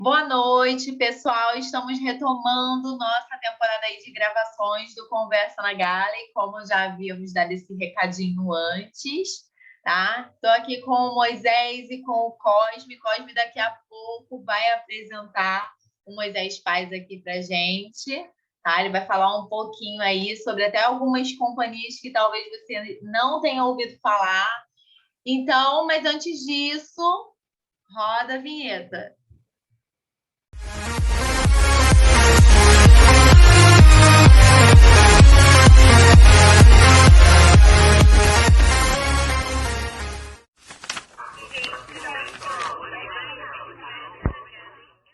Boa noite, pessoal. Estamos retomando nossa temporada aí de gravações do Conversa na Galley, como já havíamos dado esse recadinho antes, tá? Estou aqui com o Moisés e com o Cosme. Cosme daqui a pouco vai apresentar o Moisés Paz aqui para gente, tá? Ele vai falar um pouquinho aí sobre até algumas companhias que talvez você não tenha ouvido falar. Então, mas antes disso, roda a vinheta.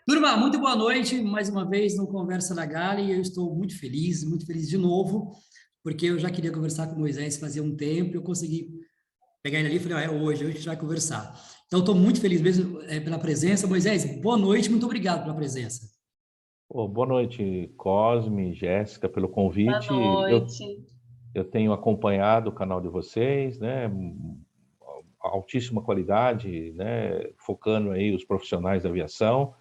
Turma, muito boa noite, mais uma vez no Conversa da Galley. Eu estou muito feliz de novo, porque eu já queria conversar com o Moisés fazia um tempo, eu consegui pegar ele ali e falei, hoje a gente vai conversar. Então, estou muito feliz mesmo pela presença. Moisés, boa noite, muito obrigado pela presença. Boa noite, Cosme, Jéssica, pelo convite. Boa noite. Eu tenho acompanhado o canal de vocês, né? Altíssima qualidade, né? Focando aí os profissionais da aviação.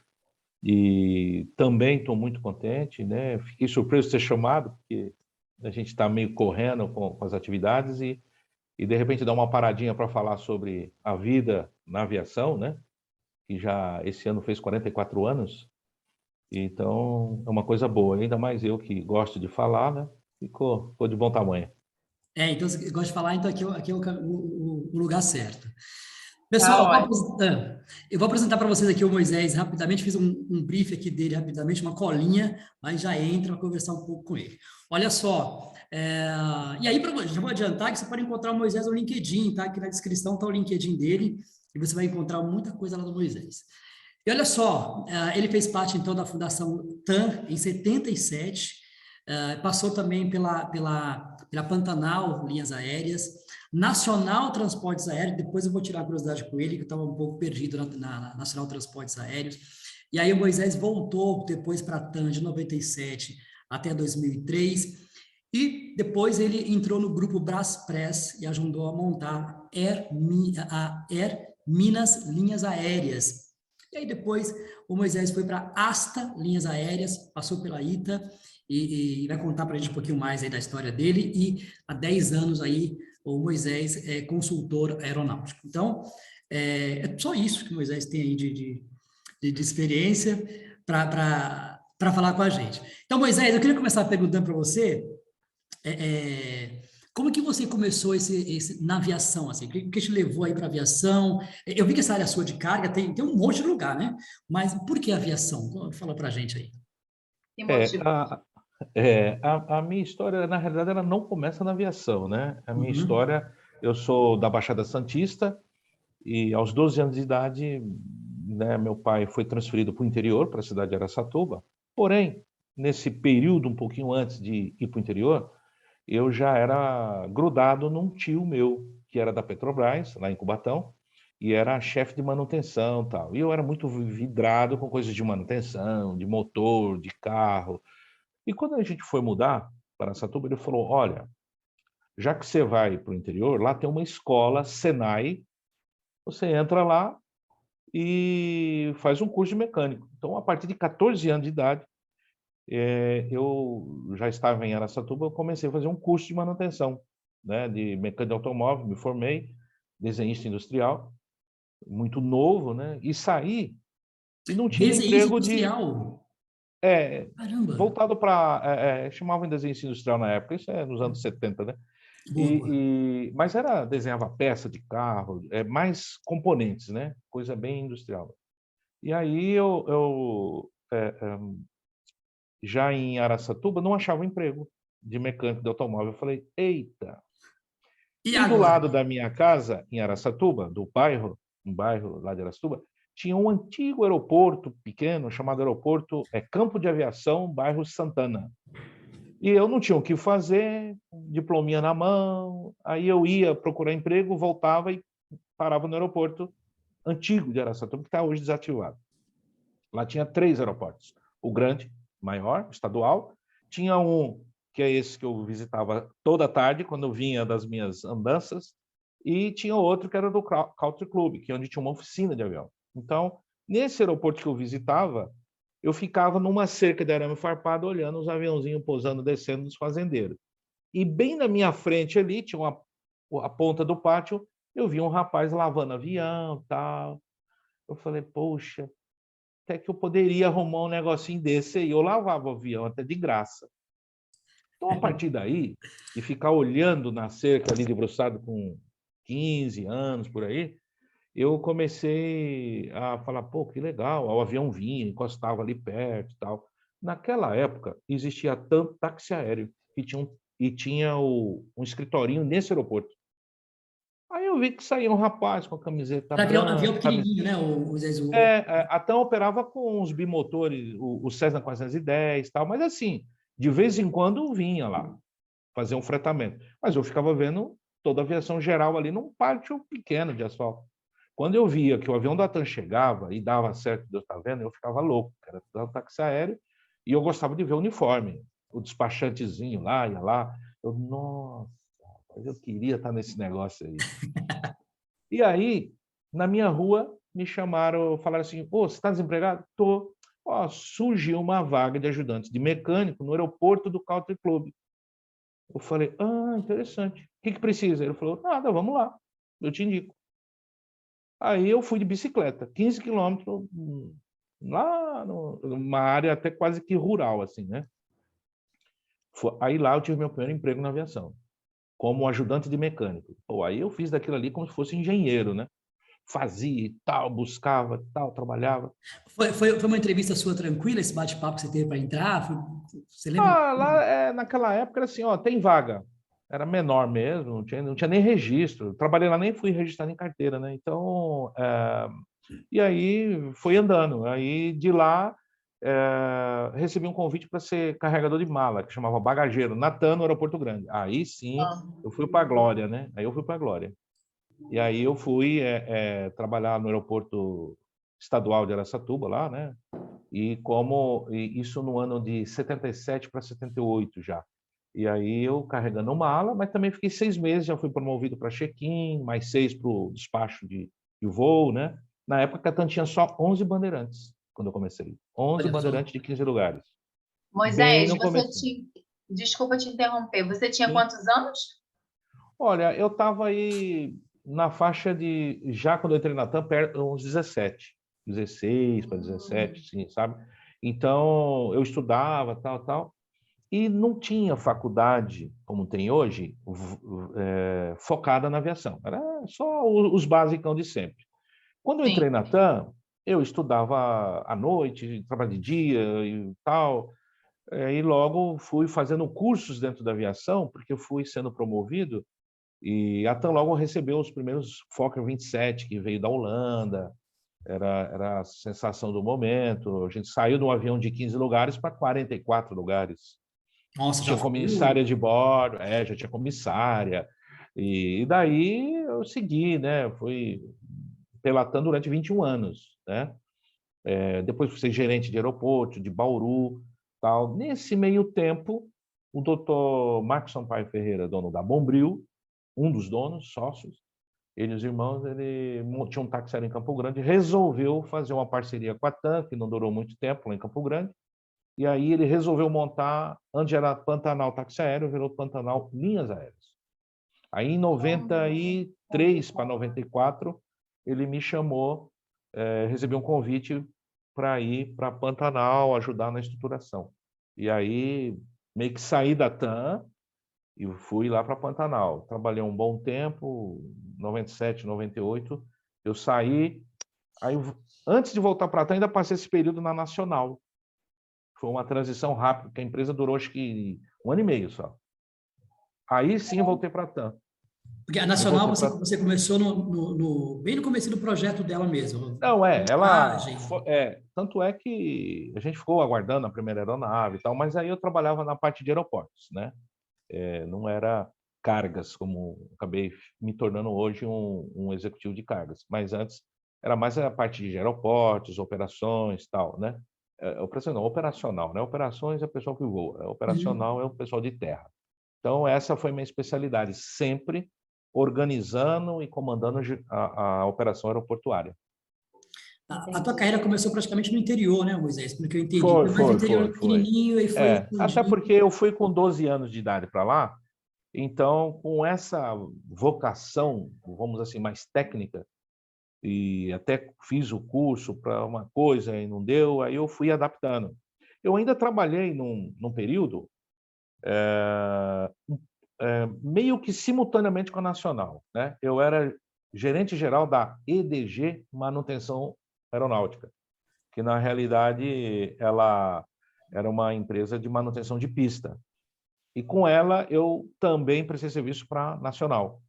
E também estou muito contente, né? Fiquei surpreso de ser chamado, porque a gente está meio correndo com as atividades e de repente dar uma paradinha para falar sobre a vida na aviação, né? Que já esse ano fez 44 anos. Então, é uma coisa boa, ainda mais eu que gosto de falar, né? Ficou de bom tamanho. Então você gosta de falar, então aqui é o lugar certo. Tá Pessoal, ótimo. eu vou apresentar para vocês aqui o Moisés rapidamente, fiz um brief aqui dele rapidamente, uma colinha, mas já entra para conversar um pouco com ele. Olha só, e aí já vou adiantar que você pode encontrar o Moisés no LinkedIn, tá? Aqui na descrição está o LinkedIn dele, e você vai encontrar muita coisa lá do Moisés. E olha só, ele fez parte então da Fundação TAM em 77, passou também pela Pantanal Linhas Aéreas, Nacional Transportes Aéreos, depois eu vou tirar a curiosidade com ele, que eu estava um pouco perdido na Nacional Transportes Aéreos, e aí o Moisés voltou depois para a TAM de 97 até 2003, e depois ele entrou no grupo Braspress e ajudou a montar a Air Minas Linhas Aéreas. E aí depois o Moisés foi para Asta Linhas Aéreas, passou pela ITA e vai contar para a gente um pouquinho mais aí da história dele. E há 10 anos aí o Moisés é consultor aeronáutico. Então, é só isso que o Moisés tem aí de experiência para falar com a gente. Então, Moisés, eu queria começar perguntando para você como que você começou na aviação, assim? O que te levou aí para a aviação? Eu vi que essa área sua de carga tem um monte de lugar, né? Mas por que aviação? Fala para a gente aí. Que É, motivo? a minha história, na realidade, ela não começa na aviação, né? A minha Uhum. história, eu sou da Baixada Santista e aos 12 anos de idade, né, meu pai foi transferido para o interior, para a cidade de Araçatuba. Porém, nesse período, um pouquinho antes de ir para o interior, eu já era grudado num tio meu, que era da Petrobras, lá em Cubatão, e era chefe de manutenção e tal. E eu era muito vidrado com coisas de manutenção, de motor, de carro. E quando a gente foi mudar para Araçatuba, ele falou, olha, já que você vai para o interior, lá tem uma escola, Senai, você entra lá e faz um curso de mecânico. Então, a partir de 14 anos de idade, eu já estava em Araçatuba, eu comecei a fazer um curso de manutenção, né, de mecânico de automóvel, me formei, desenhista industrial, muito novo, né, e saí e não tinha Desenhista emprego de... industrial. Caramba. voltado para... chamavam de desenhista industrial na época, isso é nos anos 70, né? Boa, boa. Mas desenhava peça de carro, mais componentes, né? Coisa bem industrial. E aí já em Araçatuba, não achava emprego de mecânico de automóvel. Eu falei, eita! E E do agora? lado da minha casa, em Araçatuba, um bairro lá de Araçatuba, tinha um antigo aeroporto pequeno, chamado Aeroporto Campo de Aviação, bairro Santana. E eu não tinha o que fazer, diplominha na mão, aí eu ia procurar emprego, voltava e parava no aeroporto antigo de Araçatuba, que está hoje desativado. Lá tinha 3 aeroportos. O grande, maior, estadual. Tinha um, que é esse que eu visitava toda tarde, quando eu vinha das minhas andanças. E tinha outro que era do Country Club, que é onde tinha uma oficina de avião. Então, Nesse aeroporto que eu visitava, eu ficava numa cerca de arame farpado olhando os aviãozinhos pousando, descendo dos fazendeiros. E bem na minha frente ali, tinha a ponta do pátio, eu vi um rapaz lavando avião, tal. Eu falei, poxa, até que eu poderia arrumar um negocinho desse aí. Eu lavava o avião até de graça. Então, a partir daí, de ficar olhando na cerca ali debruçado com 15 anos, por aí, eu comecei a falar, pô, que legal, o avião vinha, encostava ali perto e tal. Naquela época, existia tanto táxi aéreo e tinha um escritorinho nesse aeroporto. Aí eu vi que saía um rapaz com a camiseta Era avião branca, pequenininho, né, o Zé? a TAM operava com os bimotores, o Cessna 410 e tal, mas assim, de vez em quando vinha lá fazer um fretamento. Mas eu ficava vendo toda a aviação geral ali num pátio pequeno de asfalto. Quando eu via que o avião da TAM chegava e dava certo, Deus está vendo, eu ficava louco, era um táxi aéreo, e eu gostava de ver o uniforme, o despachantezinho lá, ia lá. Eu, nossa, mas eu queria estar nesse negócio aí. E aí, na minha rua, me chamaram, falaram assim, pô, você está desempregado? Tô. Ó, surgiu uma vaga de ajudante de mecânico no aeroporto do Country Club. Eu falei, interessante. O que precisa? Ele falou, nada, vamos lá, eu te indico. Aí eu fui de bicicleta, 15 quilômetros, lá numa área até quase que rural, assim, né? Aí lá eu tive meu primeiro emprego na aviação, como ajudante de mecânico. Pô, aí eu fiz daquilo ali como se fosse engenheiro, né? Fazia e tal, buscava, tal, trabalhava. Foi uma entrevista sua tranquila, esse bate-papo que você teve para entrar? Você lembra? Lá, naquela época, era assim, ó, tem vaga. Era menor mesmo, não tinha nem registro. Trabalhei lá, nem fui registrado em carteira, né? Então, e aí foi andando. Aí de lá, recebi um convite para ser carregador de mala, que chamava bagageiro, na TAM, no Aeroporto Grande. Aí sim, eu fui para a Glória, né? Aí eu fui para a Glória. E aí eu fui trabalhar no aeroporto estadual de Araçatuba, lá, né? E isso no ano de 77 para 78 já. E aí eu carregando mala, mas também fiquei 6 meses, já fui promovido para check-in, mais 6 para o despacho de voo, né? Na época a TAM tinha só 11 bandeirantes, quando eu comecei. 11 Olha só. bandeirantes de 15 lugares. Bem Moisés, no começo. Desculpa te interromper, você tinha Sim. quantos anos? Olha, eu estava aí na faixa de, já quando eu entrei na TAM, uns 17, 16 para 17, sim, sabe? Então, eu estudava, tal, tal, e não tinha faculdade, como tem hoje, focada na aviação. Era só os basicão de sempre. Quando eu entrei Sim. na TAM, eu estudava à noite, trabalhava de dia e tal, e logo fui fazendo cursos dentro da aviação, porque eu fui sendo promovido, e a TAM logo recebeu os primeiros Fokker 27, que veio da Holanda, era a sensação do momento. A gente saiu de um avião de 15 lugares para 44 lugares. Nossa, já Tinha foi. comissária de bordo, já tinha comissária. E daí eu segui, né? Fui pela TAM durante 21 anos, né? Depois fui ser gerente de aeroporto, de Bauru, tal. Nesse meio tempo, o doutor Marcos Sampaio Ferreira, dono da Bombril, um dos donos, sócios, ele e os irmãos, ele tinha um táxi em Campo Grande, resolveu fazer uma parceria com a TAM, que não durou muito tempo lá em Campo Grande, e aí ele resolveu montar, antes era Pantanal Táxi Aéreo, virou Pantanal Linhas Aéreas. Aí em 93 para 94, ele me chamou, recebi um convite para ir para Pantanal, ajudar na estruturação. E aí meio que saí da TAM e fui lá para Pantanal. Trabalhei um bom tempo, 97, 98. Eu saí, aí antes de voltar para a TAM, ainda passei esse período na Nacional. Foi uma transição rápida, porque a empresa durou acho que 1 ano e meio só. Aí sim voltei para a TAM. Porque a Aí Nacional voltei você, para você começou bem no começo do projeto dela mesmo. Não, ela. Montagem. Tanto é que a gente ficou aguardando a primeira aeronave e tal, mas aí eu trabalhava na parte de aeroportos, né? Não era cargas, como acabei me tornando hoje um executivo de cargas, mas antes era mais a parte de aeroportos, operações e tal, né? Operacional, né? Operações é o pessoal que voa, Uhum. operacional é o pessoal de terra. Então, essa foi minha especialidade, sempre organizando e comandando a operação aeroportuária. A tua carreira começou praticamente no interior, né, Moisés? Pelo que eu entendi. Foi, Foi mais no foi, interior foi, foi. pequenininho e foi Até expandindo. porque eu fui com 12 anos de idade para lá, então, com essa vocação, vamos assim, mais técnica, e até fiz o curso para uma coisa e não deu, aí eu fui adaptando. Eu ainda trabalhei num período meio que simultaneamente com a Nacional, né? Eu era gerente geral da EDG Manutenção Aeronáutica, que na realidade ela era uma empresa de manutenção de pista. E com ela eu também prestei serviço para a Nacional,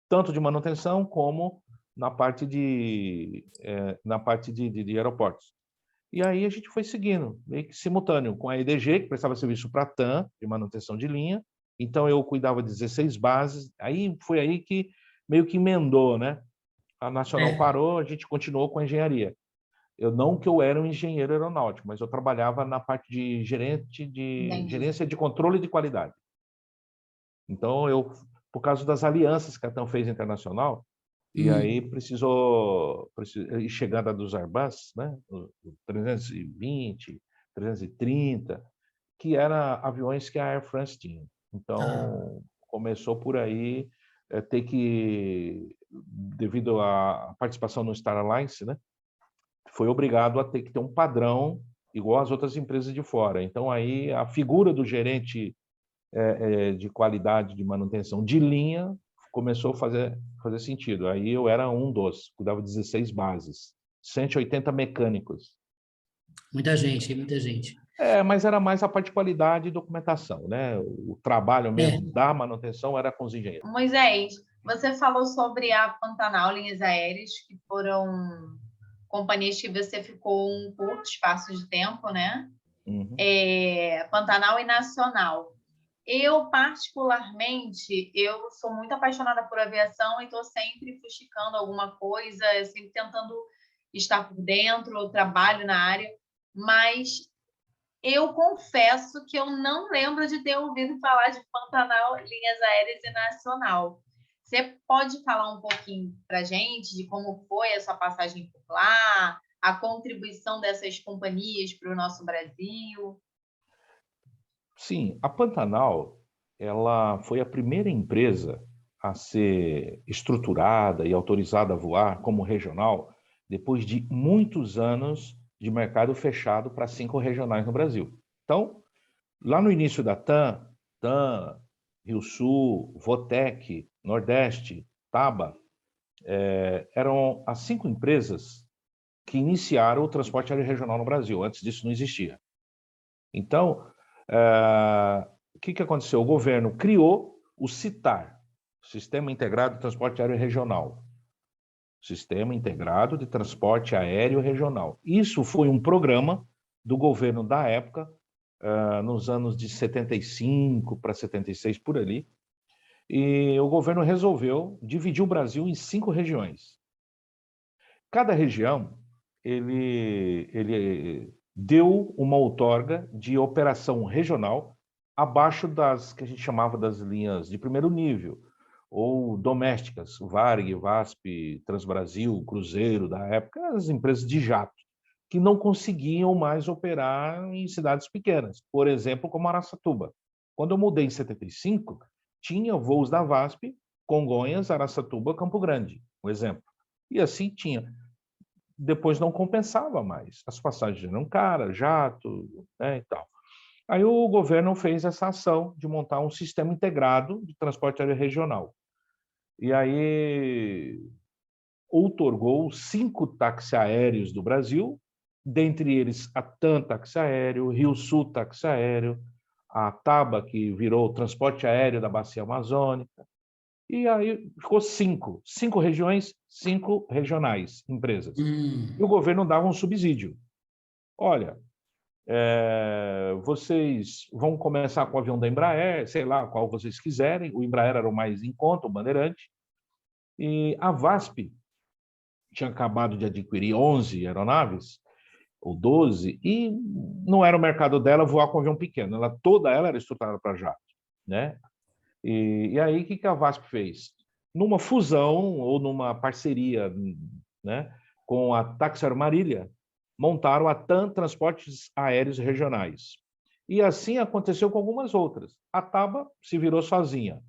tanto de manutenção como na parte de aeroportos. E aí a gente foi seguindo, meio que simultâneo, com a EDG, que prestava serviço para a TAM, de manutenção de linha. Então eu cuidava de 16 bases. Aí foi aí que meio que emendou, né? A Nacional É, parou, a gente continuou com a engenharia. Eu não que eu era um engenheiro aeronáutico, mas eu trabalhava na parte de Entendi. gerência de controle de qualidade. Então eu, por causa das alianças que a TAM fez internacional, e aí e chegada dos Airbus, né? O 320, 330, que eram aviões que a Air France tinha. ah, Então, começou por aí, ter que, devido à participação no Star Alliance, né? Foi obrigado a ter que ter um padrão igual às outras empresas de fora. Então, aí a figura do gerente de qualidade de manutenção de linha começou a fazer sentido. Aí eu era um dos, cuidava de 16 bases, 180 mecânicos. muita gente, muita gente. Mas era mais a parte de qualidade e documentação, né? O trabalho É, mesmo da manutenção era com os engenheiros. Moisés, você falou sobre a Pantanal Linhas Aéreas, que foram companhias que você ficou um curto espaço de tempo, né? Uhum. Pantanal e Nacional. Eu, particularmente, eu sou muito apaixonada por aviação e estou sempre fuxicando alguma coisa, sempre tentando estar por dentro, eu trabalho na área, mas eu confesso que eu não lembro de ter ouvido falar de Pantanal, Linhas Aéreas e Nacional. Você pode falar um pouquinho para a gente de como foi a sua passagem por lá, a contribuição dessas companhias para o nosso Brasil? Sim, a Pantanal, ela foi a primeira empresa a ser estruturada e autorizada a voar como regional depois de muitos anos de mercado fechado para 5 regionais no Brasil. Então, lá no início da TAM, Rio Sul, Votec, Nordeste, TABA, eram as 5 empresas que iniciaram o transporte aéreo regional no Brasil. Antes disso não existia. Então, o que aconteceu? O governo criou o SITAR, Sistema Integrado de Transporte Aéreo Regional. Sistema Integrado de Transporte Aéreo Regional. Isso foi um programa do governo da época, nos anos de 75 para 76, por ali, e o governo resolveu dividir o Brasil em 5 regiões. Cada região, ele deu uma outorga de operação regional abaixo das que a gente chamava das linhas de primeiro nível, ou domésticas, Varig, VASP, Transbrasil, Cruzeiro, da época, as empresas de jato, que não conseguiam mais operar em cidades pequenas, por exemplo, como Araçatuba. Quando eu mudei em 75, tinha voos da VASP, Congonhas, Araçatuba, Campo Grande, um exemplo. E assim tinha. Depois não compensava mais. As passagens eram caras, jato, né, e tal. Aí o governo fez essa ação de montar um sistema integrado de transporte aéreo regional. E aí outorgou 5 táxis aéreos do Brasil, dentre eles a TAM Táxi Aéreo, Rio Sul Táxi Aéreo, a TABA, que virou Transporte Aéreo da Bacia Amazônica. E aí ficou 5 regiões, 5 regionais, empresas. E o governo dava um subsídio. Olha, vocês vão começar com o avião da Embraer, sei lá, qual vocês quiserem. O Embraer era o mais em conta, o Bandeirante. E a VASP tinha acabado de adquirir 11 aeronaves, ou 12, e não era o mercado dela voar com um avião pequeno. Toda ela era estruturada para jato, né? E aí, o que a VASP fez? Numa fusão ou numa parceria, né, com a Taxer Marília, montaram a TAM Transportes Aéreos Regionais. E assim aconteceu com algumas outras. A TABA se virou sozinha.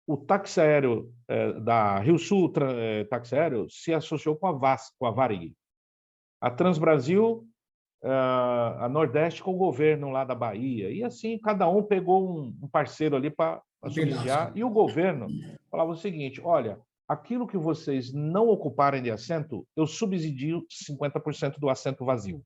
O táxi aéreo da Rio Sul Táxi Aéreo se associou com a Varig. A Transbrasil, a Nordeste com o governo lá da Bahia. E assim, cada um pegou um parceiro ali para subsidiar. E o governo falava o seguinte, olha, aquilo que vocês não ocuparem de assento, eu subsidio 50% do assento vazio.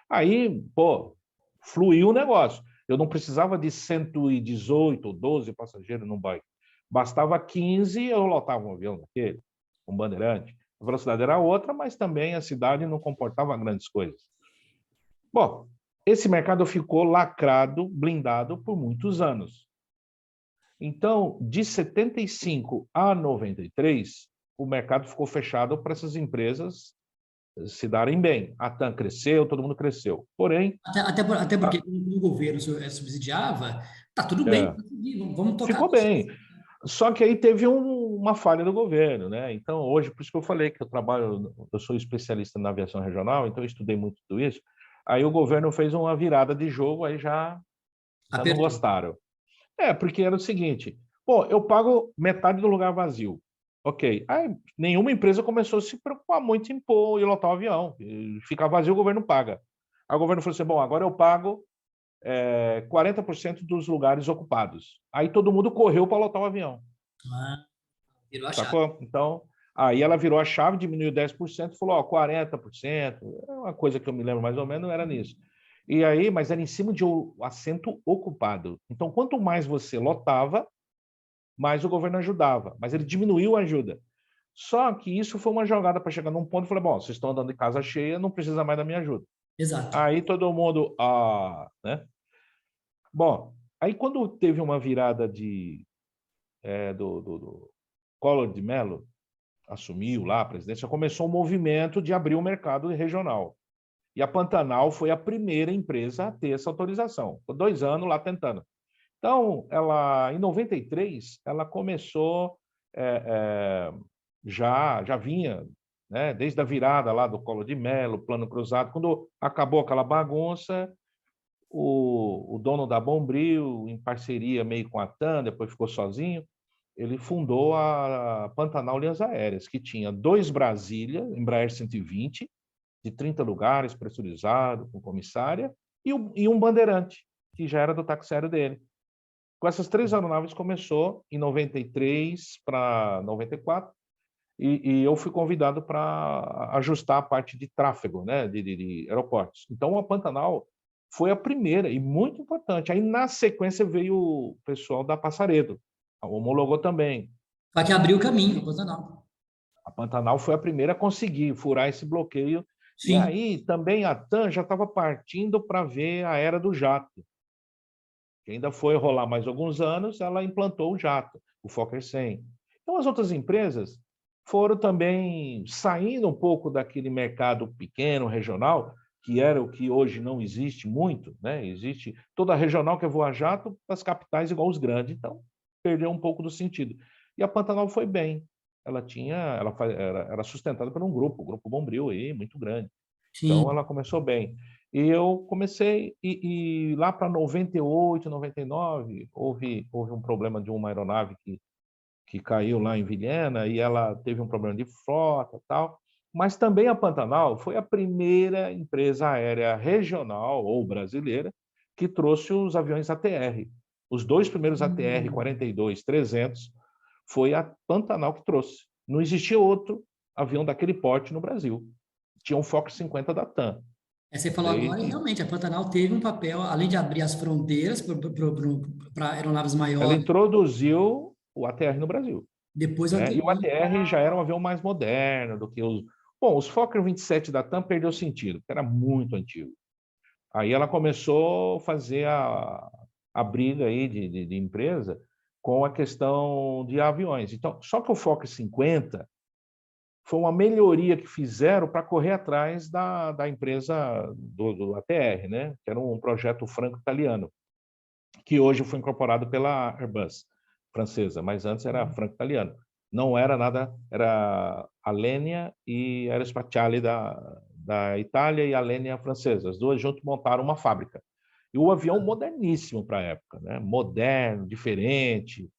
Aí, pô, fluiu o negócio. Eu não precisava de 118 ou 12 passageiros num bike. Bastava 15 e eu lotava um avião daquele, um bandeirante. A velocidade era outra, mas também a cidade não comportava grandes coisas. Bom, esse mercado ficou lacrado, blindado por muitos anos. Então, de 75 a 93, o mercado ficou fechado para essas empresas se darem bem. A TAM cresceu, todo mundo cresceu. Porém... Até porque o governo subsidiava, tá tudo bem, vamos tocar. Ficou bem. Só que aí teve uma falha do governo, né? Então, hoje, por isso que eu falei que eu sou especialista na aviação regional, então eu estudei muito tudo isso. Aí o governo fez uma virada de jogo, aí já não gostaram. Porque era o seguinte, pô, eu pago metade do lugar vazio. Ok. Aí nenhuma empresa começou a se preocupar muito em pôr e lotar o avião. Ficar vazio, o governo paga. Aí o governo falou assim, bom, agora eu pago 40% dos lugares ocupados. Aí todo mundo correu para lotar o avião. Virou a chave. Então, aí ela virou a chave, diminuiu 10%, falou, 40%, uma coisa que eu me lembro mais ou menos, era nisso. E aí, mas era em cima de um assento ocupado. Então, quanto mais você lotava, mais o governo ajudava. Mas ele diminuiu a ajuda. Só que isso foi uma jogada para chegar num ponto e falei, bom, vocês estão andando de casa cheia, não precisa mais da minha ajuda. Exato. Aí todo mundo, né? Bom, aí quando teve uma virada do Collor de Mello, assumiu lá a presidência, começou um movimento de abrir o mercado regional. E a Pantanal foi a primeira empresa a ter essa autorização. Ficou 2 anos lá tentando. Então, em 93, ela começou, já vinha, né, desde a virada lá do Collor de Mello, Plano Cruzado, quando acabou aquela bagunça, o dono da Bombril, em parceria meio com a TAM, depois ficou sozinho, ele fundou a Pantanal Linhas Aéreas, que tinha 2 Brasília, Embraer 120, de 30 lugares, pressurizado, com comissária, e um Bandeirante, que já era do táxi aéreo dele. Com essas 3 aeronaves começou em 93 para 94, e eu fui convidado para ajustar a parte de tráfego, né, de aeroportos. Então, a Pantanal foi a primeira e muito importante. Aí, na sequência, veio o pessoal da Passaredo, homologou também. Para que abriu o caminho, a Pantanal. A Pantanal foi a primeira a conseguir furar esse bloqueio. Sim. E aí, também a TAM já estava partindo para ver a era do jato. Que ainda foi rolar mais alguns anos, ela implantou o jato, o Fokker 100. Então, as outras empresas foram também saindo um pouco daquele mercado pequeno, regional, que era o que hoje não existe muito, né? Existe toda regional que é voar jato, as capitais igual os grandes, então perdeu um pouco do sentido. E a Pantanal foi bem. Ela era sustentada por um grupo, o Grupo Bombril, aí, muito grande. Sim. Então, ela começou bem. E eu comecei, e lá para 98, 99, houve um problema de uma aeronave que caiu lá em Vilhena, e ela teve um problema de frota e tal. Mas também a Pantanal foi a primeira empresa aérea regional ou brasileira que trouxe os aviões ATR. Os 2 primeiros ATR 42-300 foi a Pantanal que trouxe. Não existia outro avião daquele porte no Brasil. Tinha um Fokker 50 da TAM. Você falou agora, e realmente, a Pantanal teve um papel, além de abrir as fronteiras para aeronaves maiores. Ela introduziu o ATR no Brasil. Depois E o ATR já era um avião mais moderno do que os... Bom, os Fokker 27 da TAM perdeu sentido, porque era muito antigo. Aí ela começou a fazer a briga aí de empresa com a questão de aviões. Então, só que o Fokker 50 foi uma melhoria que fizeram para correr atrás da empresa do ATR, né? Que era um projeto franco-italiano, que hoje foi incorporado pela Airbus francesa, mas antes era franco-italiano. Não era nada, era Alenia e Aerospatiale da Itália e Alenia francesa. As duas juntas montaram uma fábrica. E o avião moderníssimo para a época, né? Moderno, diferente.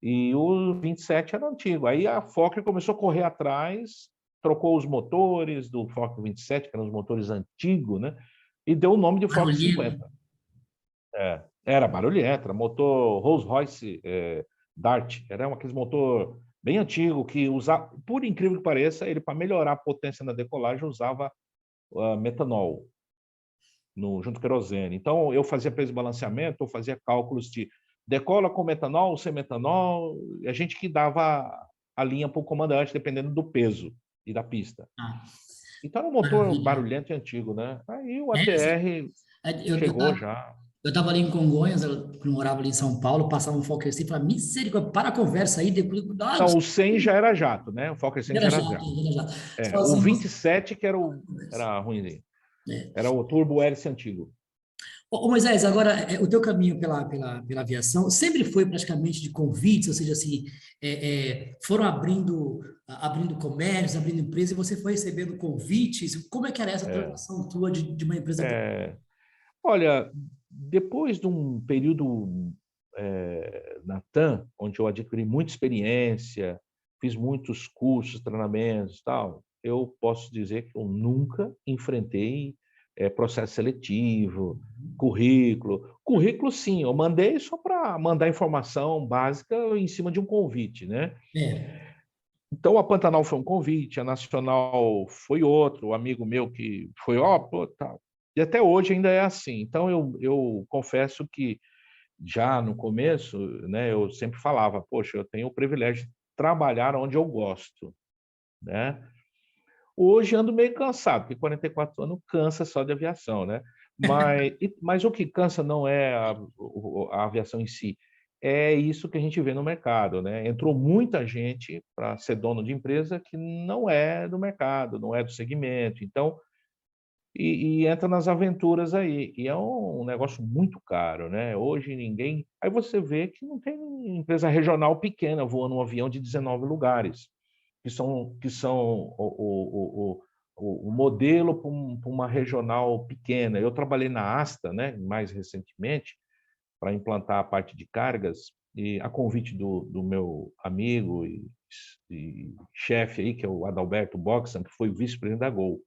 E o 27 era antigo. Aí a Fokker começou a correr atrás, trocou os motores do Fokker 27, que eram os motores antigos, né? E deu o nome de Fokker 50. Era barulhento, era motor Rolls-Royce Dart. Era aquele motor bem antigo que usava, por incrível que pareça, ele para melhorar a potência na decolagem usava metanol junto com querosene. Então eu fazia para esse balanceamento, eu fazia cálculos de decola com metanol, sem metanol, e a gente que dava a linha para o comandante, dependendo do peso e da pista. Então era um motor Maravilha. barulhento e antigo, né? Aí o ATR chegou já. Eu estava ali em Congonhas, quando eu morava ali em São Paulo, passava um Fokker 100 e falava, misericórdia, para a conversa aí, depois... Não, o 100 já era jato, né? O Fokker 100 já era jato. Era jato. O 27 que era ruimzinho. Era o turbo hélice antigo. Ô Moisés, agora, o teu caminho pela aviação sempre foi praticamente de convites, ou seja, assim, foram abrindo comércios, abrindo empresas, e você foi recebendo convites. Como é que era essa transação tua de uma empresa? Olha, depois de um período na TAM, onde eu adquiri muita experiência, fiz muitos cursos, treinamentos e tal, eu posso dizer que eu nunca enfrentei processo seletivo, currículo. Currículo, sim, eu mandei só para mandar informação básica em cima de um convite, né? Então, a Pantanal foi um convite, a Nacional foi outro, o amigo meu que foi, tal. E até hoje ainda é assim. Então, eu confesso que já no começo, né, eu sempre falava, poxa, eu tenho o privilégio de trabalhar onde eu gosto, né? Hoje ando meio cansado, porque 44 anos cansa só de aviação, né? Mas o que cansa não é a aviação em si, é isso que a gente vê no mercado, né? Entrou muita gente para ser dono de empresa que não é do mercado, não é do segmento, então, e entra nas aventuras aí, e é um negócio muito caro, né? Hoje ninguém... Aí você vê que não tem empresa regional pequena voando um avião de 19 lugares, que são o modelo para uma regional pequena. Eu trabalhei na Asta, né, mais recentemente, para implantar a parte de cargas, e a convite do meu amigo e chefe aí, que é o Adalberto Boxan, que foi vice-presidente da Gol.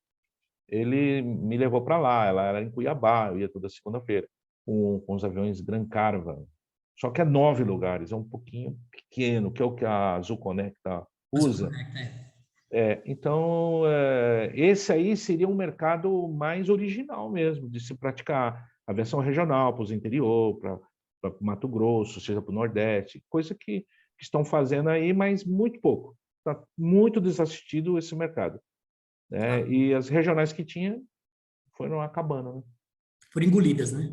Ele me levou para lá, ela era em Cuiabá, eu ia toda segunda-feira, com os aviões Gran Carva. Só que é 9 lugares, é um pouquinho pequeno, que é o que a Azul Conecta usa. Então, esse aí seria um mercado mais original mesmo, de se praticar aviação regional para os interior, para Mato Grosso, seja para o Nordeste, coisa que estão fazendo aí, mas muito pouco. Está muito desassistido esse mercado. E as regionais que tinha foram acabando. Né? Foram engolidas, né?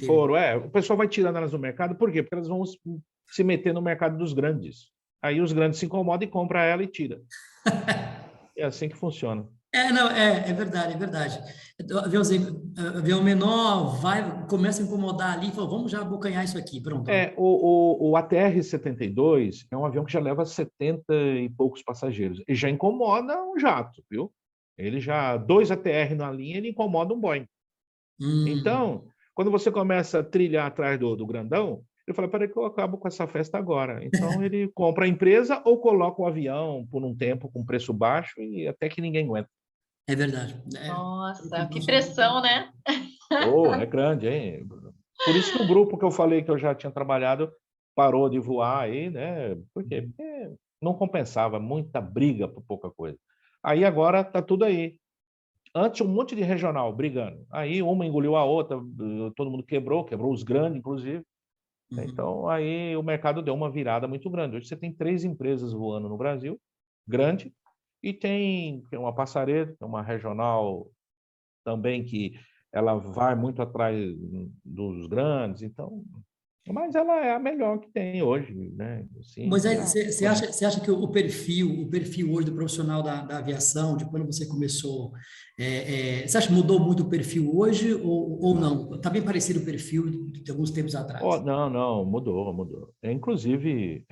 Foram, o pessoal vai tirando elas do mercado, por quê? Porque elas vão se meter no mercado dos grandes. Aí os grandes se incomodam e compram ela e tira. É assim que funciona. É verdade, é verdade. Avião menor começa a incomodar ali e fala, vamos já abocanhar isso aqui, pronto. O ATR-72 é um avião que já leva 70 e poucos passageiros. E já incomoda um jato, viu? Ele já, 2 ATR na linha, ele incomoda um Boeing. Então, quando você começa a trilhar atrás do grandão, ele fala, peraí que eu acabo com essa festa agora. Então, ele compra a empresa ou coloca o avião por um tempo com preço baixo e até que ninguém aguenta. É verdade. Nossa, que pressão, né? É grande, hein? Por isso que o grupo que eu falei que eu já tinha trabalhado parou de voar aí, né? Por quê? Porque não compensava, muita briga por pouca coisa. Aí agora tá tudo aí. Antes um monte de regional brigando. Aí uma engoliu a outra, todo mundo quebrou os grandes, inclusive. Então aí o mercado deu uma virada muito grande. Hoje você tem 3 empresas voando no Brasil, grande, e tem uma Passaredo, tem uma regional também que ela vai muito atrás dos grandes, então, mas ela é a melhor que tem hoje, né? Assim, Mas você acha que o perfil hoje do profissional da aviação, de quando você começou, você acha que mudou muito o perfil hoje ou não? Está bem parecido o perfil de alguns tempos atrás? Não, mudou. Inclusive,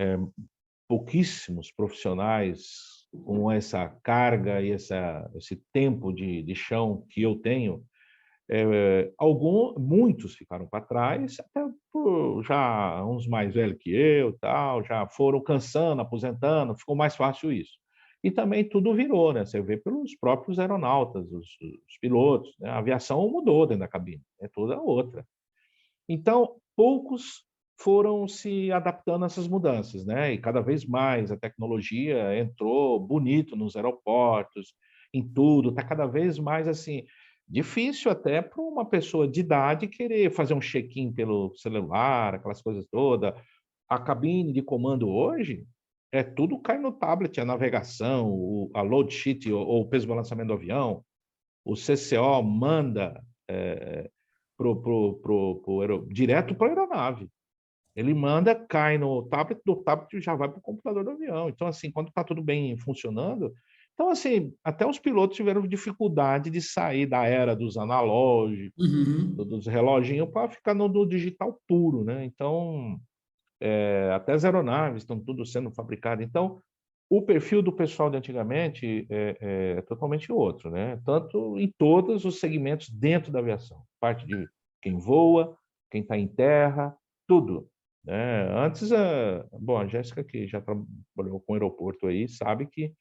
pouquíssimos profissionais com essa carga e esse tempo de chão que eu tenho. Muitos ficaram para trás, até por já uns mais velhos que eu, tal, já foram cansando, aposentando, ficou mais fácil isso. E também tudo virou, né? Você vê pelos próprios aeronautas, os pilotos, né? A aviação mudou dentro da cabine, é toda outra. Então, poucos foram se adaptando a essas mudanças, né? E cada vez mais a tecnologia entrou bonito nos aeroportos, em tudo, está cada vez mais assim, difícil até para uma pessoa de idade querer fazer um check-in pelo celular, aquelas coisas todas. A cabine de comando hoje tudo cai no tablet, a navegação, a load sheet, ou o peso de balançamento do avião, o CCO manda direto para a aeronave. Ele manda, cai no tablet, do tablet já vai para o computador do avião. Então, assim, quando está tudo bem funcionando... Então, assim, até os pilotos tiveram dificuldade de sair da era dos analógicos, dos reloginhos, para ficar no digital puro, né? Então, até as aeronaves estão tudo sendo fabricadas. Então, o perfil do pessoal de antigamente é totalmente outro, né? Tanto em todos os segmentos dentro da aviação. Parte de quem voa, quem está em terra, tudo. Né? Antes, a Jéssica, que já trabalhou com aeroporto aí, sabe que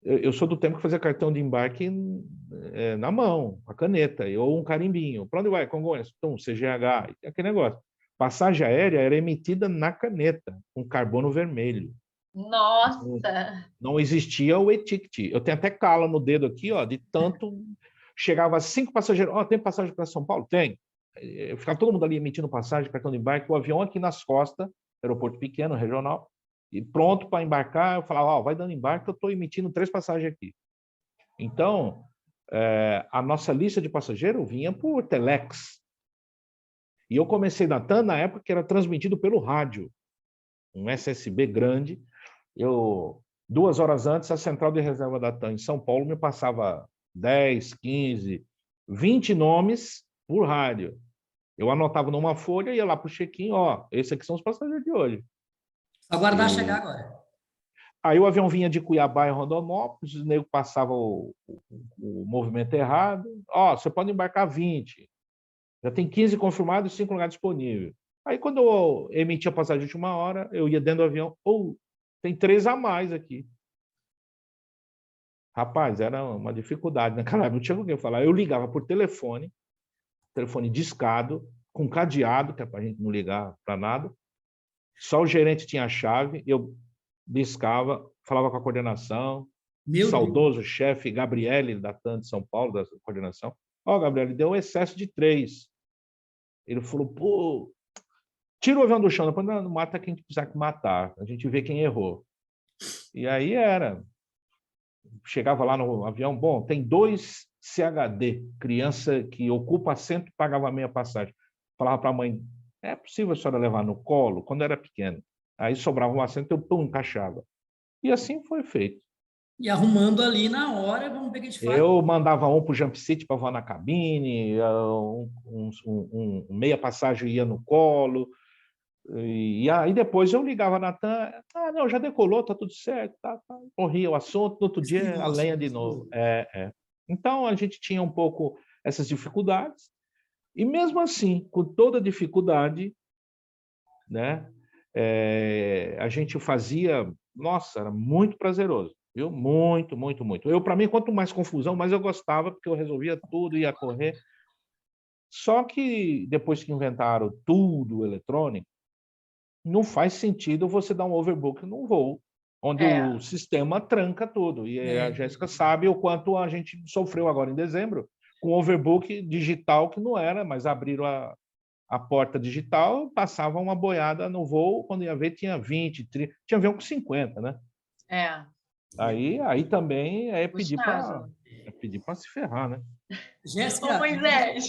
eu sou do tempo que fazia cartão de embarque na mão, a caneta, ou um carimbinho. Para onde vai? Congonhas? Então, CGH, aquele negócio. Passagem aérea era emitida na caneta, com carbono vermelho. Nossa! Não existia o e-ticket. Eu tenho até cala no dedo aqui, ó, de tanto... Chegava 5 passageiros. Tem passagem para São Paulo? Tem. Ficava todo mundo ali emitindo passagem, cartão de embarque, o avião aqui nas costas, aeroporto pequeno, regional, e pronto para embarcar. Eu falava, vai dando embarque, eu estou emitindo 3 passagens aqui. Então, a nossa lista de passageiros vinha por telex. E eu comecei na TAM na época que era transmitido pelo rádio, um SSB grande. 2 horas antes, a central de reserva da TAM em São Paulo me passava 10, 15, 20 nomes por rádio. Eu anotava numa folha, ia lá para o check-in, esses aqui são os passageiros de hoje. Aguardar chegar agora. Aí o avião vinha de Cuiabá e Rondonópolis, o nego passava o movimento errado. Você pode embarcar 20. Já tem 15 confirmados e 5 lugares disponíveis. Aí, quando eu emitia a passagem de última hora, eu ia dentro do avião, tem 3 a mais aqui. Rapaz, era uma dificuldade. Naquela época não tinha com quem falar. Eu ligava por telefone discado, com cadeado, que é para a gente não ligar para nada. Só o gerente tinha a chave, eu discava, falava com a coordenação, saudoso chefe Gabriele, da TAM de São Paulo, da coordenação. Gabriele, deu um excesso de 3. Ele falou, tira o avião do chão, depois não mata quem precisar que matar, a gente vê quem errou. E aí chegava lá no avião, tem 2 CHD, criança que ocupa assento, pagava meia passagem. Falava para a mãe, é possível a senhora levar no colo? Quando era pequeno. Aí sobrava um assento, eu encaixava. E assim foi feito. E arrumando ali na hora, vamos ver o que a gente faz. Eu mandava um para o Jump City para voar na cabine, meia passagem ia no colo, e aí depois eu ligava na TAM, não, já decolou, tá tudo certo, tá. Morria o assunto, no outro dia a lenha de novo. Então a gente tinha um pouco essas dificuldades, e mesmo assim, com toda dificuldade, né, a gente fazia, nossa, era muito prazeroso. Viu? Muito, muito, muito. Para mim, quanto mais confusão, mais eu gostava, porque eu resolvia tudo, ia correr. Só que depois que inventaram tudo eletrônico, não faz sentido você dar um overbook num voo, onde o sistema tranca tudo. E a Jéssica sabe o quanto a gente sofreu agora em dezembro, com overbook digital que não era, mas abriram a porta digital, passava uma boiada no voo, quando ia ver tinha 20, 30, tinha avião com 50, né? Aí também é pedir para se ferrar, né? Jéssica, Moisés,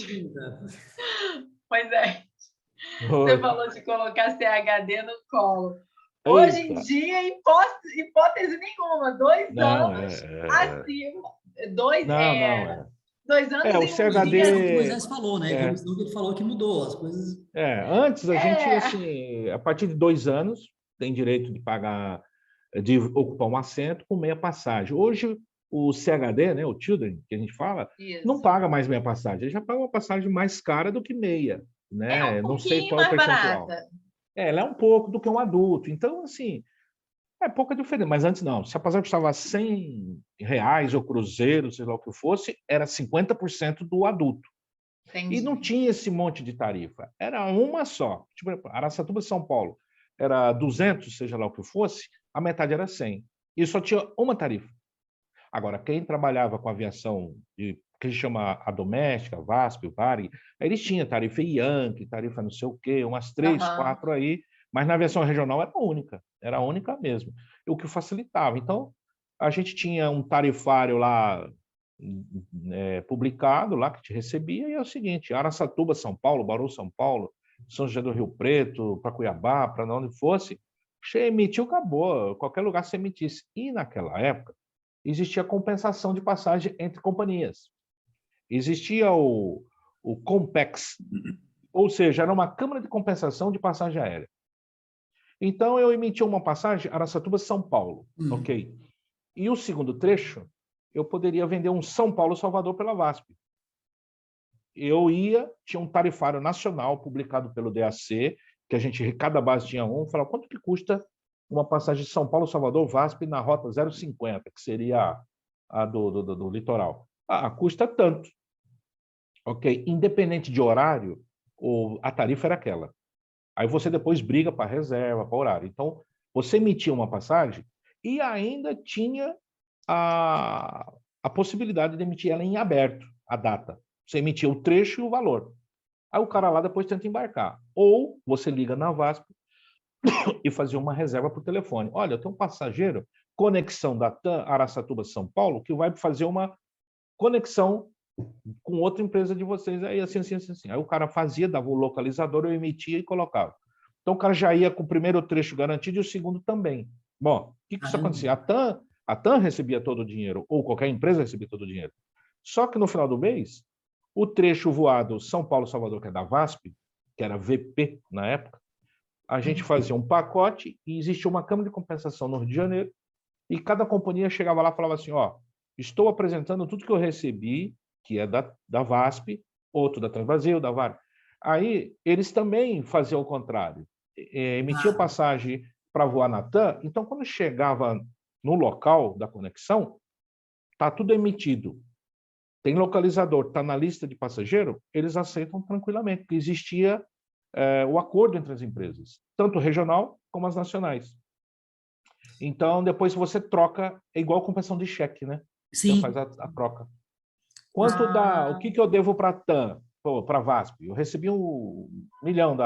você falou de colocar CHD no colo. Hoje em dia, hipótese nenhuma, 2 anos acima. 2 anos o CHD... O que o Moisés falou, né? Ele falou que mudou as coisas. Antes a gente, assim, a partir de 2 anos, tem direito de pagar de ocupar um assento com meia passagem. Hoje, o CHD, né, o Children, que a gente fala, não Isso. paga mais meia passagem, ele já paga uma passagem mais cara do que meia, É um né? Não sei pouquinho qual é o mais percentual. barata. Ela é um pouco do que um adulto. Então, assim, é pouca diferença. Mas antes não. Se a passagem custava R$ 100 ou cruzeiro, sei lá o que fosse, era 50% do adulto. E não Entendi. tinha esse monte de tarifa. Era uma só. Tipo, Araçatuba, São Paulo, era 200, seja lá o que fosse, a metade era 100. E só tinha uma tarifa. Agora, quem trabalhava com aviação, que a gente chama a doméstica, a VASP, o Varig, eles tinham tarifa Yankee, tarifa não sei o quê, umas 3, Aham. 4 aí, mas na aviação regional era a única mesmo, o que facilitava. Então, a gente tinha um tarifário lá publicado, lá que te recebia, e é o seguinte, Araçatuba, São Paulo, Bauru, São Paulo, São José do Rio Preto, para Cuiabá, para onde fosse, você emitiu, acabou, qualquer lugar você emitisse. E naquela época, existia compensação de passagem entre companhias. Existia o Compex, ou seja, era uma câmara de compensação de passagem aérea. Então, eu emitia uma passagem Araçatuba-São Paulo, ok? E o segundo trecho, eu poderia vender um São Paulo-Salvador pela VASP. Tinha um tarifário nacional publicado pelo DAC, que cada base tinha um, falava quanto que custa uma passagem de São Paulo-Salvador VASP na rota 050, que seria a do litoral. Custa tanto. Ok? Independente de horário, a tarifa era aquela. Aí você depois briga para reserva, para horário. Então, você emitia uma passagem e ainda tinha a possibilidade de emitir ela em aberto, a data. Você emitia o trecho e o valor. Aí o cara lá depois tenta embarcar. Ou você liga na VASP e fazia uma reserva por telefone. Olha, eu tenho um passageiro, conexão da TAM Araçatuba São Paulo, que vai fazer uma conexão com outra empresa de vocês. Aí assim. Aí o cara fazia, dava o localizador, eu emitia e colocava. Então o cara já ia com o primeiro trecho garantido e o segundo também. Bom, o que isso acontecia? A TAM recebia todo o dinheiro, ou qualquer empresa recebia todo o dinheiro. Só que no final do mês, o trecho voado São Paulo-Salvador, que é da VASP, que era VP na época, a gente fazia um pacote e existia uma câmara de compensação no Rio de Janeiro e cada companhia chegava lá e falava assim, ó, estou apresentando tudo que eu recebi, que é da VASP, outro da Transbrasil, da VAR. Aí eles também faziam o contrário, emitiam passagem para voar na TAM, então quando chegava no local da conexão, está tudo emitido, tem localizador, está na lista de passageiro, eles aceitam tranquilamente, porque existia o acordo entre as empresas, tanto regional como as nacionais. Então, depois você troca, é igual compensação de cheque, né? Você Sim. faz a troca. Quanto dá? O que eu devo para a TAM, para a VASP? Eu recebi 1 milhão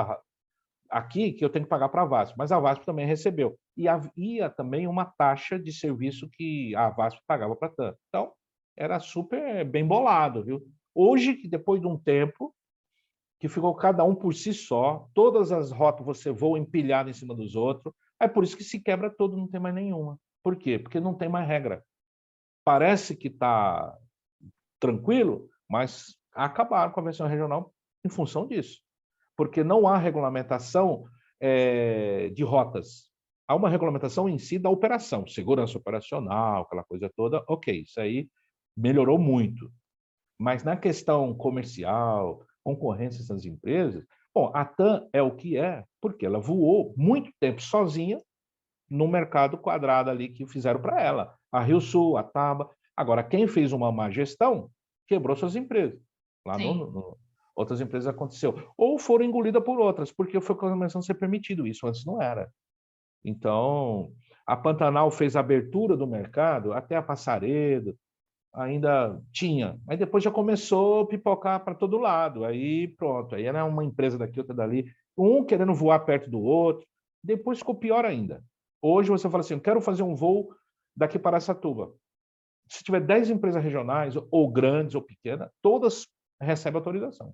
aqui que eu tenho que pagar para a VASP, mas a VASP também recebeu. E havia também uma taxa de serviço que a VASP pagava para a TAM. Então, era super bem bolado, viu? Hoje, depois de um tempo, que ficou cada um por si só, todas as rotas você voa empilhado em cima dos outros, é por isso que se quebra todo, não tem mais nenhuma. Por quê? Porque não tem mais regra. Parece que está tranquilo, mas acabaram com a versão regional em função disso. Porque não há regulamentação de rotas. Há uma regulamentação em si da operação, segurança operacional, aquela coisa toda, ok, isso aí melhorou muito. Mas na questão comercial, concorrência das empresas, bom, a TAM é o que é, porque ela voou muito tempo sozinha no mercado quadrado ali que fizeram para ela. A Rio Sul, a TABA. Agora, quem fez uma má gestão quebrou suas empresas. Lá outras empresas aconteceu. Ou foram engolidas por outras, porque foi começando a ser permitido isso, antes não era. Então, a Pantanal fez a abertura do mercado, até a Passaredo, ainda tinha. Aí depois já começou a pipocar para todo lado. Aí pronto, aí era uma empresa daqui, outra dali, um querendo voar perto do outro. Depois ficou pior ainda. Hoje você fala assim, eu quero fazer um voo daqui para Araçatuba. Se tiver 10 empresas regionais, ou grandes ou pequenas, todas recebem autorização.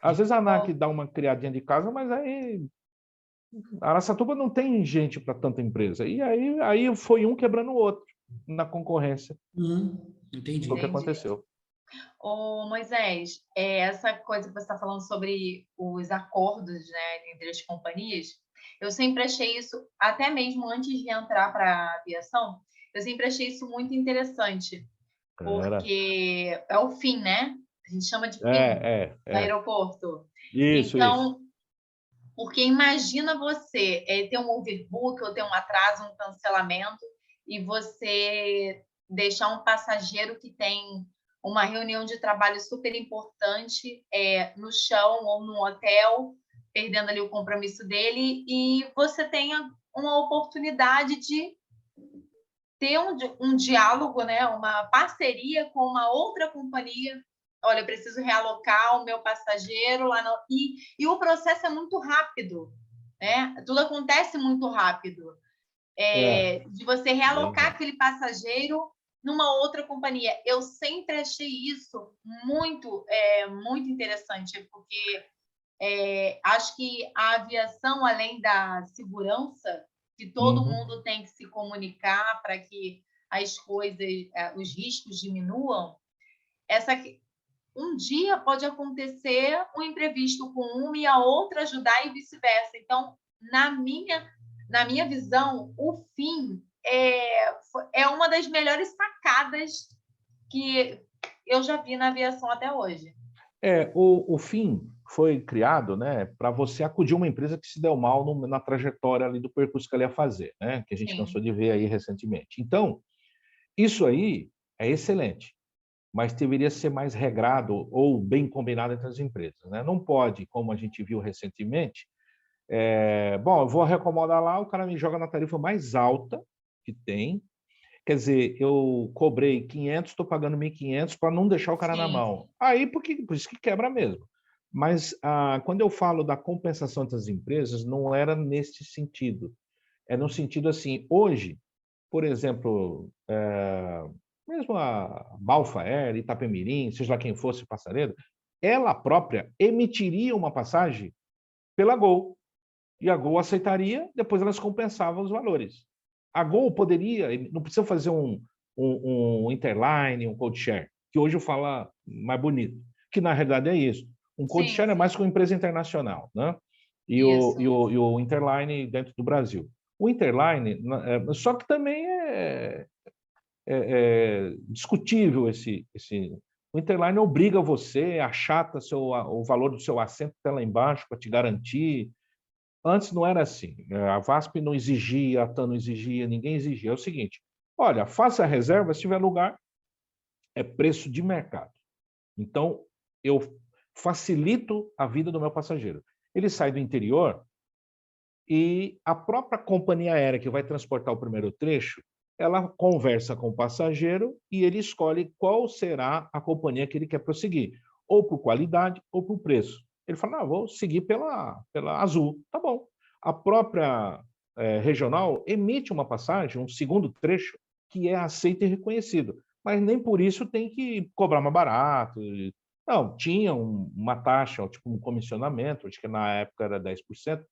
Às vezes a ANAC dá uma criadinha de casa, mas aí Araçatuba não tem gente para tanta empresa. E aí foi um quebrando o outro na concorrência. Entendi. Foi o que aconteceu. Ô, Moisés, essa coisa que você está falando sobre os acordos, né, entre as companhias, Eu sempre achei isso, até mesmo antes de entrar para a aviação, eu sempre achei isso muito interessante, Era. porque é o fim, né? A gente chama de fim no É. aeroporto. Isso, isso. Então, porque imagina você ter um overbook ou ter um atraso, um cancelamento, e você deixar um passageiro que tem uma reunião de trabalho super importante no chão ou no hotel, perdendo ali o compromisso dele, e você tenha uma oportunidade de ter um diálogo, né, uma parceria com uma outra companhia. Olha, eu preciso realocar o meu passageiro lá no... E o processo é muito rápido, né? Tudo acontece muito rápido. É, De você bem realocar rápido. aquele passageiro numa outra companhia. Eu sempre achei isso muito interessante, porque acho que a aviação, além da segurança, que todo Uhum. mundo tem que se comunicar para que as coisas, os riscos diminuam, um dia pode acontecer um imprevisto com uma e a outra ajudar e vice-versa. Então, na minha visão, o fim é uma das melhores sacadas que eu já vi na aviação até hoje. O fim foi criado, né, para você acudir uma empresa que se deu mal na trajetória ali do percurso que ela ia fazer, né, que a gente Sim, cansou de ver aí recentemente. Então, isso aí é excelente, mas deveria ser mais regrado ou bem combinado entre as empresas, né? Não pode, como a gente viu recentemente, bom, eu vou recomendar lá, o cara me joga na tarifa mais alta que tem. Quer dizer, eu cobrei 500, estou pagando 1.500 para não deixar o cara na sim, mão. Aí, por isso que quebra mesmo. Mas quando eu falo da compensação das empresas, não era nesse sentido. É no sentido assim, hoje, por exemplo, mesmo a Balfa Air, Itapemirim, seja lá quem fosse passaredo, ela própria emitiria uma passagem pela Gol. E a Gol aceitaria, depois elas compensavam os valores. A Gol poderia, não precisa fazer um interline, um code share, que hoje eu falo mais bonito, que na realidade é isso. Um code sim, share é sim. mais com empresa internacional, né? E o, e Isso. o, e o interline dentro do Brasil. O interline, só que também é discutível o interline obriga você, achata o valor do seu assento até lá embaixo para te garantir. Antes não era assim. A VASP não exigia, a TAM não exigia, ninguém exigia. É o seguinte: olha, faça a reserva, se tiver lugar, é preço de mercado. Então, eu facilito a vida do meu passageiro. Ele sai do interior e a própria companhia aérea que vai transportar o primeiro trecho, ela conversa com o passageiro e ele escolhe qual será a companhia que ele quer prosseguir, ou por qualidade ou por preço. Ele fala, não, vou seguir pela Azul. Tá bom. A própria regional emite uma passagem, um segundo trecho, que é aceito e reconhecido, mas nem por isso tem que cobrar mais barato. Não, tinha uma taxa, tipo um comissionamento, acho que na época era 10%,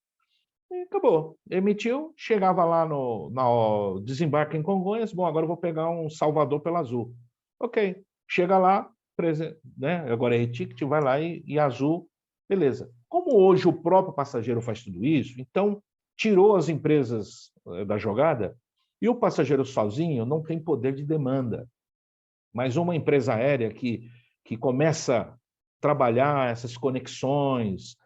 e acabou. Emitiu, chegava lá no desembarque em Congonhas, bom, agora eu vou pegar um Salvador pela Azul. Ok, chega lá, né? Agora é e-ticket, vai lá e Azul, beleza. Como hoje o próprio passageiro faz tudo isso, então tirou as empresas da jogada e o passageiro sozinho não tem poder de demanda. Mas uma empresa aérea que começa a trabalhar essas conexões,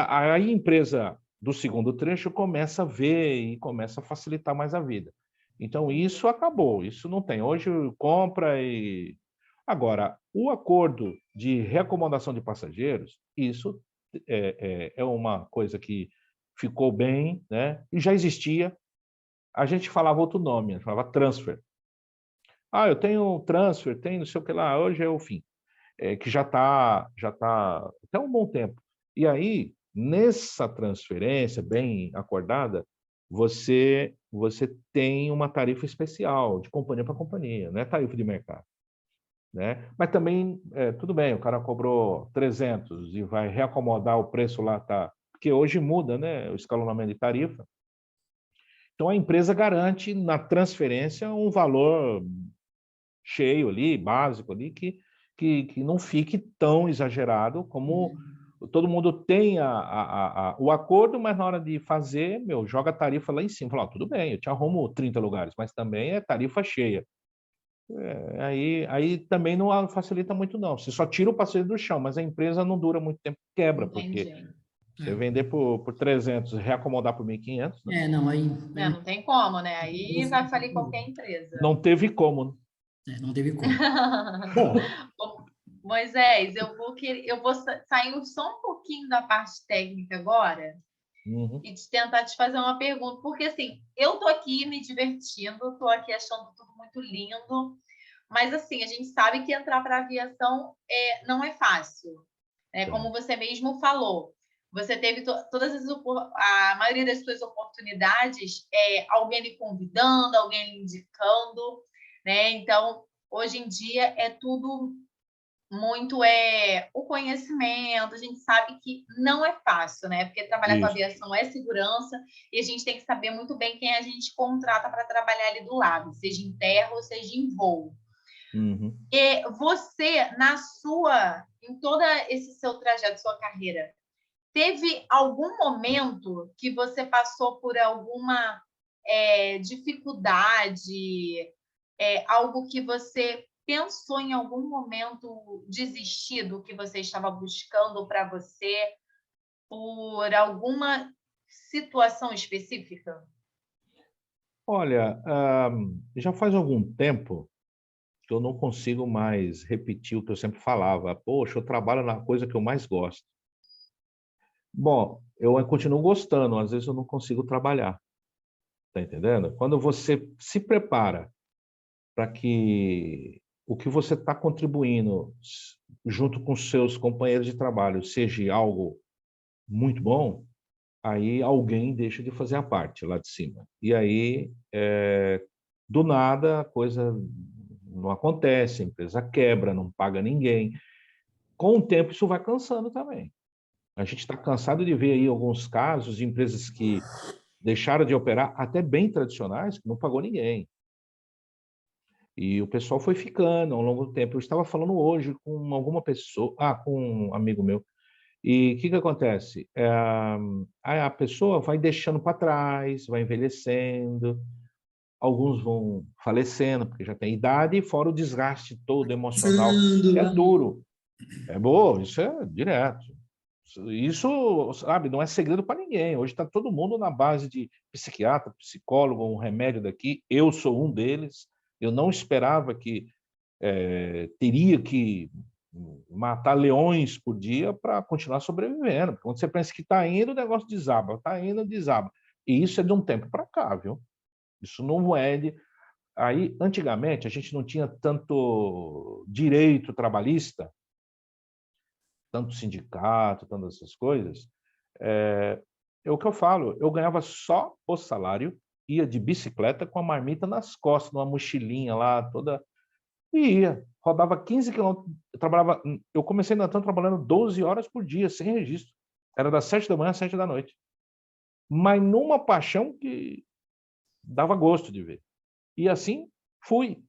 a empresa do segundo trecho começa a ver e começa a facilitar mais a vida. Então, isso acabou, isso não tem. Hoje, compra e... Agora, o acordo de reacomodação de passageiros, isso é uma coisa que ficou bem, né? E já existia. A gente falava outro nome, a gente falava transfer. Ah, eu tenho transfer, tem não sei o que lá, hoje é o fim. Que já tá até um bom tempo. E aí, nessa transferência bem acordada, você tem uma tarifa especial de companhia para companhia, não é tarifa de mercado, né? Mas também, tudo bem, o cara cobrou 300 e vai reacomodar o preço lá, tá? Porque hoje muda, né, o escalonamento de tarifa. Então, a empresa garante na transferência um valor cheio ali, básico ali, que não fique tão exagerado como todo mundo tem o acordo, mas na hora de fazer, joga a tarifa lá em cima. Fala, tudo bem, eu te arrumo 30 lugares, mas também é tarifa cheia. Aí também não facilita muito, não. Você só tira o passageiro do chão, mas a empresa não dura muito tempo, quebra, Entendi. porque você vender por 300, reacomodar por 1.500, né? Não, aí... Não tem como, né? Aí vai falir qualquer empresa. Não teve como, né? Não teve como. Bom, Moisés, eu vou sair só um pouquinho da parte técnica agora e tentar te fazer uma pergunta, porque assim, eu tô aqui me divertindo, tô aqui achando tudo muito lindo, mas assim, a gente sabe que entrar para a aviação não é fácil, né? Como você mesmo falou, você teve a maioria das suas oportunidades, alguém lhe convidando, alguém lhe indicando, né? Então, hoje em dia é tudo muito o conhecimento, a gente sabe que não é fácil, né? Porque trabalhar com aviação é segurança e a gente tem que saber muito bem quem a gente contrata para trabalhar ali do lado, seja em terra ou seja em voo. E você, em todo esse seu trajeto, sua carreira, teve algum momento que você passou por alguma dificuldade, algo que você pensou em algum momento desistir do que você estava buscando para você por alguma situação específica? Olha, já faz algum tempo que eu não consigo mais repetir o que eu sempre falava. Poxa, eu trabalho na coisa que eu mais gosto. Bom, eu continuo gostando, às vezes eu não consigo trabalhar. Tá entendendo? Quando você se prepara para que o que você está contribuindo junto com seus companheiros de trabalho seja algo muito bom, aí alguém deixa de fazer a parte lá de cima. E aí, do nada, a coisa não acontece, a empresa quebra, não paga ninguém. Com o tempo, isso vai cansando também. A gente está cansado de ver aí alguns casos de empresas que deixaram de operar, até bem tradicionais, que não pagou ninguém. E o pessoal foi ficando ao longo do tempo. Eu estava falando hoje com alguma pessoa, com um amigo meu, e o que acontece? A pessoa vai deixando para trás, vai envelhecendo, alguns vão falecendo, porque já tem idade, fora o desgaste todo emocional, que é duro. É bom, isso é direto. Isso, sabe, não é segredo para ninguém. Hoje está todo mundo na base de psiquiatra, psicólogo, um remédio daqui. Eu sou um deles. Eu não esperava que teria que matar leões por dia para continuar sobrevivendo. Porque quando você pensa que está indo, o negócio desaba. Está indo, desaba. E isso é de um tempo para cá, viu? Isso não é de... Aí, antigamente, a gente não tinha tanto direito trabalhista, tanto sindicato, tantas essas coisas. É o que eu falo, eu ganhava só o salário, ia de bicicleta com a marmita nas costas, numa mochilinha lá, toda... E ia, rodava 15 quilômetros, eu comecei na TAM trabalhando 12 horas por dia, sem registro. Era das 7 da manhã às 7 da noite. Mas numa paixão que dava gosto de ver. E assim fui.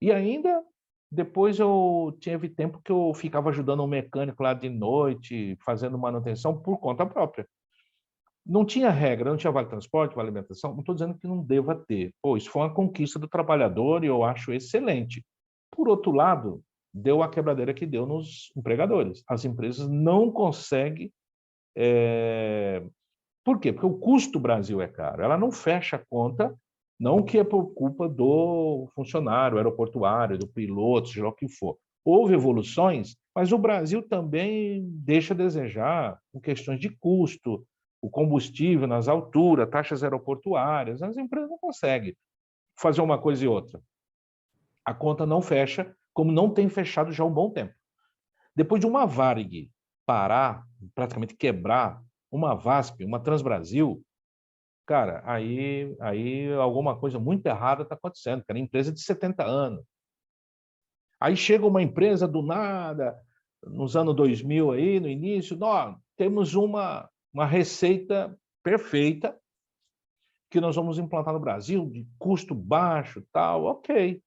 E ainda, depois eu tive tempo que eu ficava ajudando um mecânico lá de noite, fazendo manutenção por conta própria. Não tinha regra, não tinha vale transporte, vale alimentação. Não estou dizendo que não deva ter. Pô, isso foi uma conquista do trabalhador e eu acho excelente. Por outro lado, deu a quebradeira que deu nos empregadores. As empresas não conseguem... Por quê? Porque o custo do Brasil é caro. Ela não fecha a conta, não que é por culpa do funcionário aeroportuário, do piloto, seja lá o que for. Houve evoluções, mas o Brasil também deixa a desejar com questões de custo, o combustível nas alturas, taxas aeroportuárias. As empresas não conseguem fazer uma coisa e outra. A conta não fecha, como não tem fechado já há um bom tempo. Depois de uma Varig parar, praticamente quebrar, uma VASP, uma Transbrasil, cara, aí alguma coisa muito errada está acontecendo, cara, empresa de 70 anos. Aí chega uma empresa do nada, nos anos 2000 aí, no início, nós temos uma receita perfeita que nós vamos implantar no Brasil, de custo baixo, tal, ok.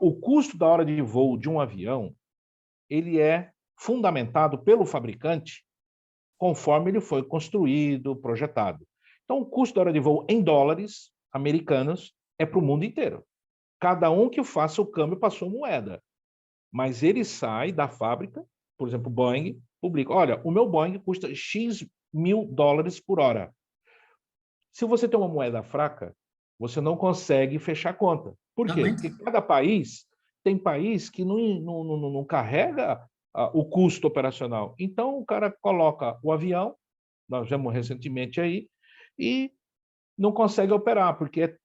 O custo da hora de voo de um avião, ele é fundamentado pelo fabricante conforme ele foi construído, projetado. Então, o custo da hora de voo em dólares americanos é para o mundo inteiro. Cada um que faça o câmbio para a sua moeda. Mas ele sai da fábrica, por exemplo, o Boeing, publica, olha, o meu Boeing custa X mil dólares por hora. Se você tem uma moeda fraca, você não consegue fechar a conta. Por quê? Porque cada país tem país que não carrega o custo operacional. Então, o cara coloca o avião, nós vemos recentemente aí, e não consegue operar, porque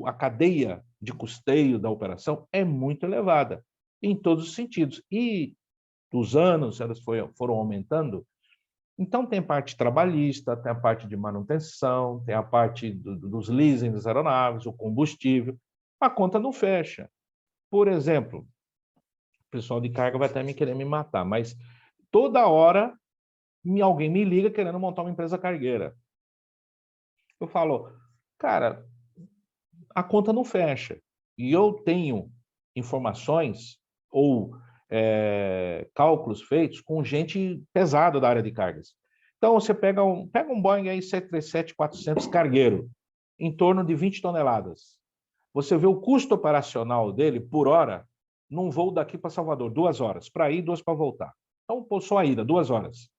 a cadeia de custeio da operação é muito elevada, em todos os sentidos. E dos anos, elas foram aumentando. Então, tem a parte trabalhista, tem a parte de manutenção, tem a parte dos leasing das aeronaves, o combustível. A conta não fecha. Por exemplo, o pessoal de carga vai até me querer me matar, mas toda hora alguém me liga querendo montar uma empresa cargueira. Eu falo, cara, a conta não fecha. E eu tenho informações ou cálculos feitos com gente pesada da área de cargas. Então, você pega um Boeing aí 737-400 cargueiro, em torno de 20 toneladas. Você vê o custo operacional dele por hora, num voo daqui para Salvador, 2 horas, para ir, 2 para voltar. Então, só a ida, 2 horas.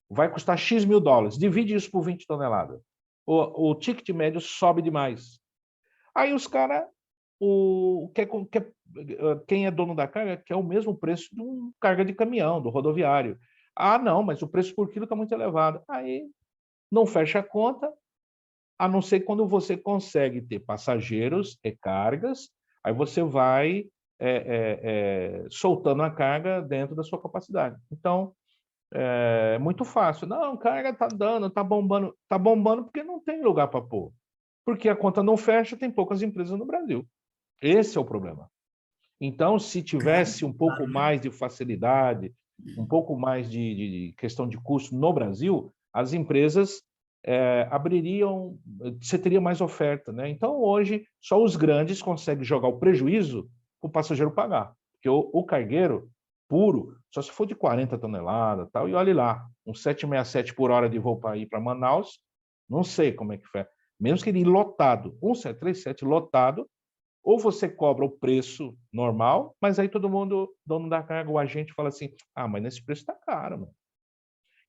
Vai custar X mil dólares, divide isso por 20 toneladas. O ticket médio sobe demais. Aí os caras, quem é dono da carga quer o mesmo preço de uma carga de caminhão, do rodoviário. Ah, não, mas o preço por quilo está muito elevado. Aí não fecha a conta, a não ser quando você consegue ter passageiros e cargas, aí você vai soltando a carga dentro da sua capacidade. Então, é muito fácil. Não, carga está dando, está bombando. Está bombando porque não tem lugar para pôr. Porque a conta não fecha, tem poucas empresas no Brasil. Esse é o problema. Então, se tivesse um pouco mais de facilidade, um pouco mais de questão de custo no Brasil, as empresas abririam, você teria mais oferta, né? Então, hoje, só os grandes conseguem jogar o prejuízo para o passageiro pagar. Porque o cargueiro puro, só se for de 40 toneladas, tal, e olhe lá, um 767 por hora de voo para ir para Manaus, não sei como é que foi. Mesmo que ele lotado, um 737 lotado, ou você cobra o preço normal, mas aí todo mundo, dono da carga, o agente fala assim, ah, mas nesse preço está caro, mano.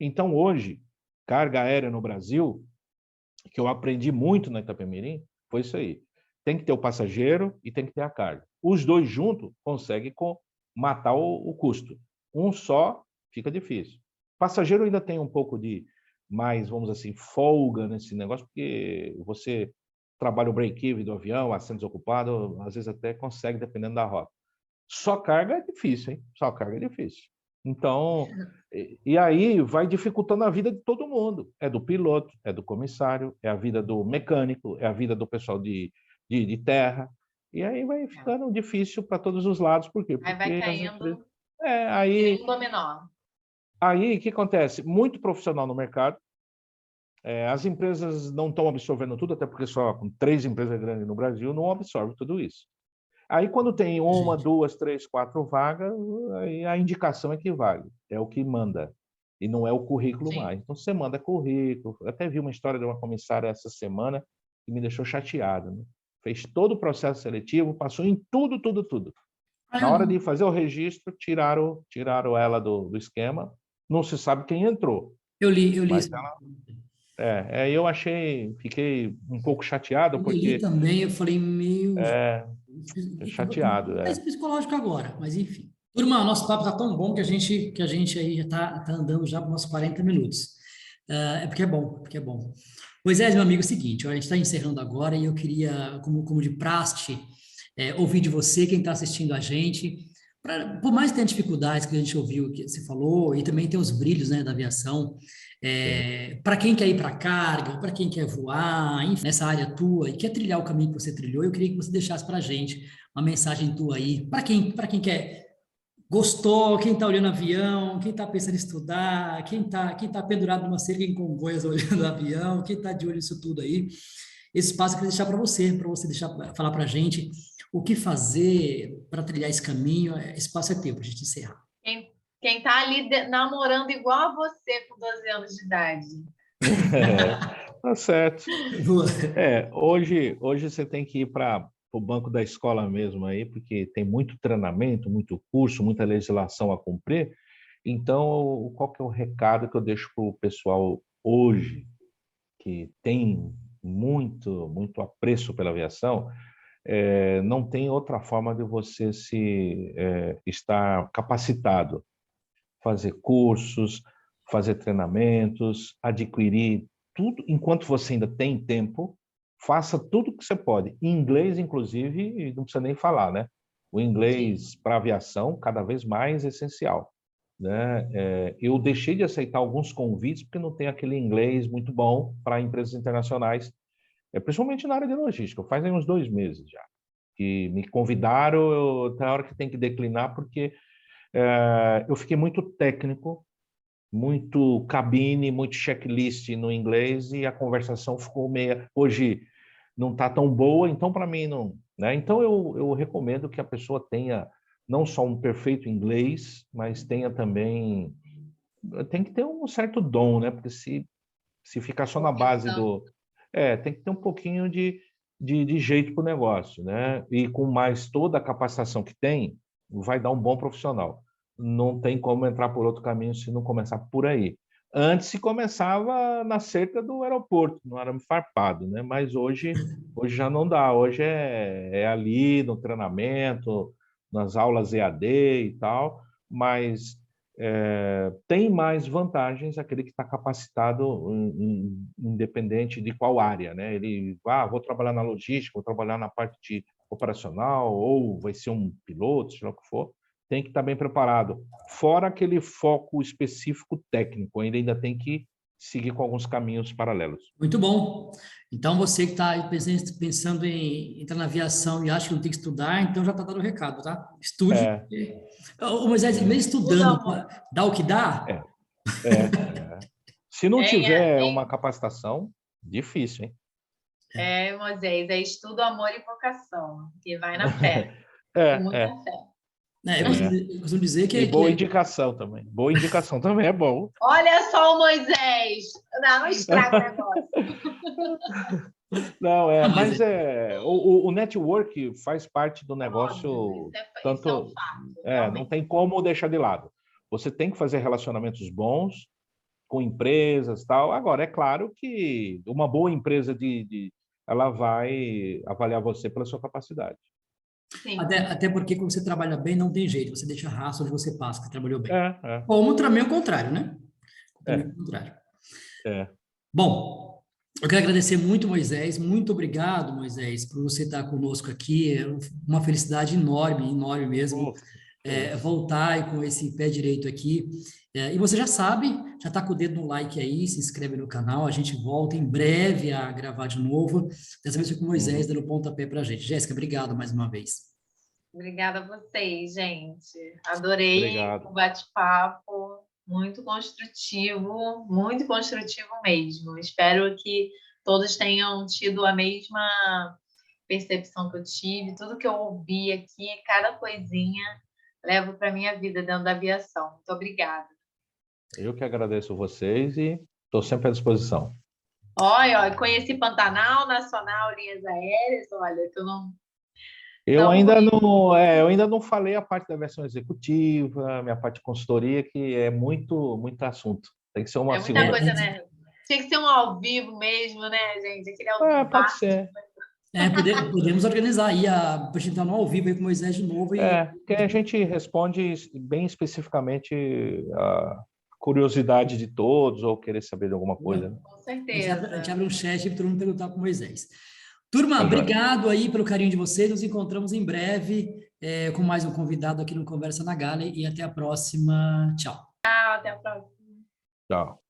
Então, hoje, carga aérea no Brasil, que eu aprendi muito na Itapemirim, foi isso aí. Tem que ter o passageiro e tem que ter a carga. Os dois juntos conseguem matar o custo. Um só fica difícil. O passageiro ainda tem um pouco de mais, vamos dizer assim, folga nesse negócio, porque você trabalha o break-even do avião, assentos ocupados, às vezes até consegue, dependendo da rota. Só carga é difícil, hein? Só carga é difícil. Então, e aí vai dificultando a vida de todo mundo. É do piloto, é do comissário, é a vida do mecânico, é a vida do pessoal de terra. E aí vai ficando difícil para todos os lados. Por quê? Porque aí vai caindo aí um dominó. Aí, o que acontece? Muito profissional no mercado. As empresas não estão absorvendo tudo, até porque só com 3 empresas grandes no Brasil não absorve tudo isso. Aí, quando tem 1, 2, 3, 4 vagas, aí a indicação é que vale, é o que manda, e não é o currículo mais. Então, você manda currículo. Eu até vi uma história de uma comissária essa semana que me deixou chateado, né? Fez todo o processo seletivo, passou em tudo. Na hora de fazer o registro, tiraram ela do esquema, não se sabe quem entrou. Eu li mas isso. Eu fiquei um pouco chateado, porque... Eu li também, eu falei, meu... chateado. É psicológico agora, mas enfim. Turma, nosso papo está tão bom que a gente aí já está andando já por uns 40 minutos. É porque é bom. Moisés, meu amigo, é o seguinte, a gente está encerrando agora e eu queria, como de praxe, ouvir de você, quem está assistindo a gente, por mais que tenha dificuldades que a gente ouviu, que você falou, e também tem os brilhos, né, da aviação, para quem quer ir para carga, para quem quer voar, enfim, nessa área tua e quer trilhar o caminho que você trilhou, eu queria que você deixasse para a gente uma mensagem tua aí, para quem quer, gostou, quem está olhando avião, quem está pensando em estudar, quem tá pendurado numa cerca em Congonhas olhando o avião, quem está de olho nisso tudo aí, esse espaço eu queria deixar para você deixar falar para a gente o que fazer para trilhar esse caminho, esse espaço é teu para a gente encerrar. Quem está ali namorando igual a você com 12 anos de idade. Tá certo. Hoje você tem que ir para o banco da escola mesmo aí, porque tem muito treinamento, muito curso, muita legislação a cumprir. Então, qual que é o recado que eu deixo para o pessoal hoje, que tem muito apreço pela aviação? Não tem outra forma de você estar capacitado. Fazer cursos, fazer treinamentos, adquirir tudo, enquanto você ainda tem tempo, faça tudo que você pode. Em inglês, inclusive, não precisa nem falar, né? O inglês para aviação, cada vez mais essencial, né? Eu deixei de aceitar alguns convites porque não tem aquele inglês muito bom para empresas internacionais, principalmente na área de logística. Faz aí uns 2 meses já que me convidaram, tem hora que tem que declinar porque eu fiquei muito técnico, muito cabine, muito checklist no inglês e a conversação ficou meia... Hoje não está tão boa, então para mim não... Né? Então eu recomendo que a pessoa tenha não só um perfeito inglês, mas tenha também... Tem que ter um certo dom, né? Porque se ficar só na base do... tem que ter um pouquinho de jeito para o negócio, né? E com mais toda a capacitação que tem, vai dar um bom profissional. Não tem como entrar por outro caminho se não começar por aí. Antes se começava na cerca do aeroporto, no arame farpado, né? Mas hoje já não dá. Hoje é ali no treinamento, nas aulas EAD e tal, mas tem mais vantagens aquele que está capacitado, independente de qual área, né? Ele, vou trabalhar na logística, vou trabalhar na parte operacional, ou vai ser um piloto, seja lá o que for, tem que estar bem preparado. Fora aquele foco específico técnico, ainda tem que seguir com alguns caminhos paralelos. Muito bom. Então, você que está pensando em entrar na aviação e acha que não tem que estudar, então já está dando o recado, tá? Estude. Moisés, mesmo estudando, dá o que dá? Se não tiver uma capacitação, difícil, hein? Moisés, estudo, amor e vocação. E vai na fé. Muita fé. Eu costumo dizer que... E boa indicação também. Boa indicação também é bom. Olha só o Moisés. Não estraga o negócio. Não, mas o network faz parte do negócio. Isso é um fato, não tem como deixar de lado. Você tem que fazer relacionamentos bons com empresas e tal. Agora, é claro que uma boa empresa ela vai avaliar você pela sua capacidade. Até porque quando você trabalha bem, não tem jeito. Você deixa rastro onde você passa, que trabalhou bem. Como também o contrário, né? Também o contrário. Bom, eu quero agradecer muito, Moisés. Muito obrigado, Moisés, por você estar conosco aqui. É uma felicidade enorme, enorme mesmo, voltar com esse pé direito aqui. E você já sabe, já está com o dedo no like aí, se inscreve no canal. A gente volta em breve a gravar de novo. Dessa vez foi com o Moisés dando pontapé para a gente. Jéssica, obrigado mais uma vez. Obrigada a vocês, gente. Adorei o bate-papo. Muito construtivo mesmo. Espero que todos tenham tido a mesma percepção que eu tive. Tudo que eu ouvi aqui, cada coisinha, levo para a minha vida dentro da aviação. Muito obrigada. Eu que agradeço vocês e estou sempre à disposição. Olha, conheci Pantanal, Nacional, linhas aéreas. Olha, tu não... Eu ainda não falei a parte da versão executiva, minha parte de consultoria, que é muito assunto. Tem que ser uma segunda. Muita coisa, né? Tinha que ser um ao vivo mesmo, né, gente? Aquele ao vivo. Pode ser. Podemos organizar aí a apresentar no ao vivo aí com o Moisés de novo. Que a gente responde bem especificamente a curiosidade de todos ou querer saber de alguma coisa. Né? Com certeza. A gente abre um chat para todo mundo perguntar para o Moisés. Turma, obrigado aí pelo carinho de vocês. Nos encontramos em breve com mais um convidado aqui no Conversa na Galley e até a próxima. Tchau. Tchau, até a próxima. Tchau.